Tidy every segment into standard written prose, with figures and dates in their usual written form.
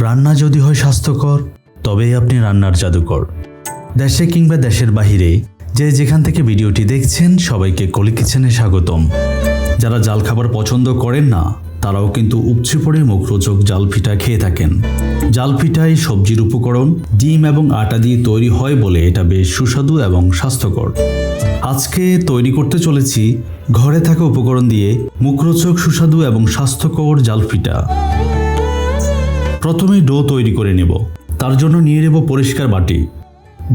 রান্না যদি হয় স্বাস্থ্যকর তবেই আপনি রান্নার জাদুকর। দেশে কিংবা দেশের বাহিরে যে যেখান থেকে ভিডিওটি দেখছেন সবাইকে কলি কিচেনে স্বাগতম। যারা জাল খাবার পছন্দ করেন না তারাও কিন্তু উপচে পড়ে মুখরোচক জাল পিঠা খেয়ে থাকেন। জাল পিঠায় সবজির উপকরণ ডিম এবং আটা দিয়ে তৈরি হয় বলে এটা বেশ সুস্বাদু এবং স্বাস্থ্যকর। আজকে তৈরি করতে চলেছি ঘরে থাকা উপকরণ দিয়ে মুখরোচক সুস্বাদু এবং স্বাস্থ্যকর জাল পিঠা। প্রথমে ডো তৈরি করে নেব। তার জন্য নিয়ে নেব পরিষ্কার বাটি,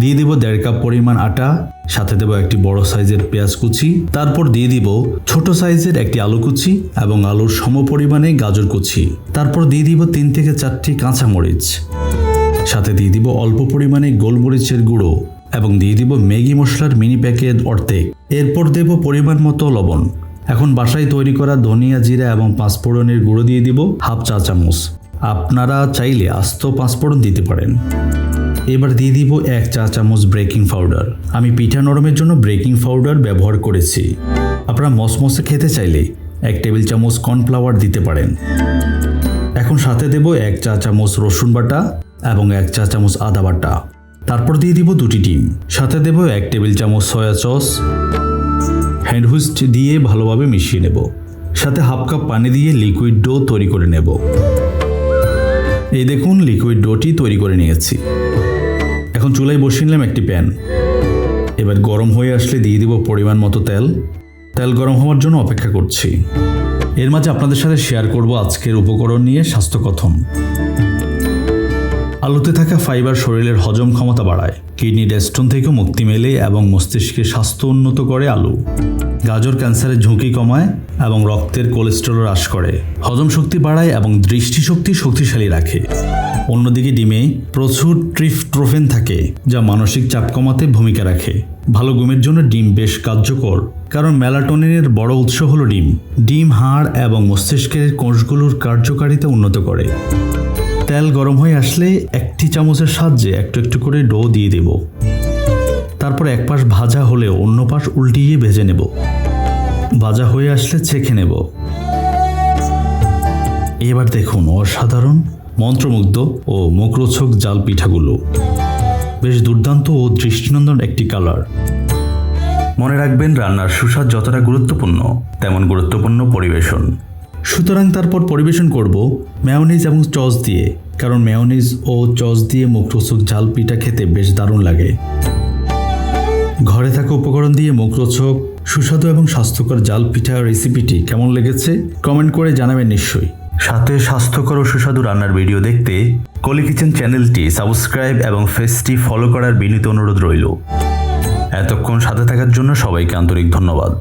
দিয়ে দেব 1.5 কাপ পরিমাণ আটা, সাথে দেব একটি বড় সাইজের পেঁয়াজ কুচি, তারপর দিয়ে দিব ছোট সাইজের একটি আলু কুচি এবং আলুর সম পরিমাণে গাজর কুচি, তারপর দিয়ে দিব 3 থেকে 4টি কাঁচামরিচ, সাথে দিয়ে দিব অল্প পরিমাণে গোলমরিচের গুঁড়ো এবং দিয়ে দিব ম্যাগি মশলার মিনি প্যাকেট অর্ধেক। এরপর দেব পরিমাণ মতো লবণ। এখন বাসায় তৈরি করা ধনিয়া, জিরা এবং পাঁচফোড়নের গুঁড়ো দিয়ে দিব 1/2 চা চামচ। আপনারা চাইলে আস্ত পাঁচফোড়ন দিতে পারেন। এবার দিয়ে দিব 1 চা চামচ বেকিং পাউডার। আমি পিঠা নরমের জন্য বেকিং পাউডার ব্যবহার করেছি। আপনারা মসমসে খেতে চাইলে 1 টেবিল চামচ কর্নফ্লাওয়ার দিতে পারেন। এখন সাথে দেব 1 চা চামচ রসুন বাটা এবং 1 চা চামচ আদা বাটা। তারপর দিয়ে দিব 2টি ডিম, সাথে দেব 1 টেবিল চামচ সয়া সস। হ্যান্ড হুইস্ক দিয়ে ভালোভাবে মিশিয়ে নেব। সাথে 1/2 কাপ পানি দিয়ে লিকুইড ডো তৈরি করে নেব। এই দেখুন লিকুইড ডোটি তৈরি করে নিয়েছি। এখন চুলায় বসিয়ে নিলাম একটি প্যান। এবার গরম হয়ে আসলে দিয়ে দিব পরিমাণ মতো তেল। তেল গরম হওয়ার জন্য অপেক্ষা করছি। এর মাঝে আপনাদের সাথে শেয়ার করব আজকের উপকরণ নিয়ে স্বাস্থ্যকথন। আলুতে থাকা ফাইবার শরীরের হজম ক্ষমতা বাড়ায়, কিডনির স্টোন থেকে মুক্তি মেলে এবং মস্তিষ্কের স্বাস্থ্য উন্নত করে। আলু গাজর ক্যান্সারের ঝুঁকি কমায় এবং রক্তের কোলেস্টেরল হ্রাস করে, হজম শক্তি বাড়ায় এবং দৃষ্টিশক্তি শক্তিশালী রাখে। অন্যদিকে ডিমে প্রচুর ট্রিপটোফ্যান থাকে যা মানসিক চাপ কমাতে ভূমিকা রাখে। ভালো ঘুমের জন্য ডিম বেশ কার্যকর, কারণ মেলাটোনিনের বড় উৎস হলো ডিম। ডিম হাড় এবং মস্তিষ্কের কোষগুলোর কার্যকারিতা উন্নত করে। তেল গরম হয়ে আসলে একটি চামচের সাহায্যে একটু একটু করে ডো দিয়ে দেব। তারপর এক পাশ ভাজা হলে অন্য পাশ উল্টিয়ে ভেজে নেব। ভাজা হয়ে আসলে ছেঁকে নেব। এবার দেখুন অসাধারণ, মন্ত্রমুগ্ধ ও মুখরোচক জাল পিঠাগুলো। বেশ দুর্দান্ত ও দৃষ্টিনন্দন একটি কালার। মনে রাখবেন, রান্নার সুস্বাদ যতটা গুরুত্বপূর্ণ তেমন গুরুত্বপূর্ণ পরিবেশন। সুতরাং তারপর পরিবেশন করব মেয়োনিজ এবং সস দিয়ে, কারণ মেয়োনিজ ও সস দিয়ে মুখরোচক জাল পিঠা খেতে বেশ দারুণ লাগে। ঘরে থাকা উপকরণ দিয়ে মুখরোচক সুস্বাদু এবং স্বাস্থ্যকর জাল পিঠা রেসিপিটি কেমন লেগেছে কমেন্ট করে জানাবেন নিশ্চয়ই। সাথে স্বাস্থ্যকর ও সুস্বাদু রান্নার ভিডিও দেখতে কলি কিচেন চ্যানেলটি সাবস্ক্রাইব এবং পেজটি ফলো করার বিনীত অনুরোধ রইল। এতক্ষণ সাথে থাকার জন্য সবাইকে আন্তরিক ধন্যবাদ।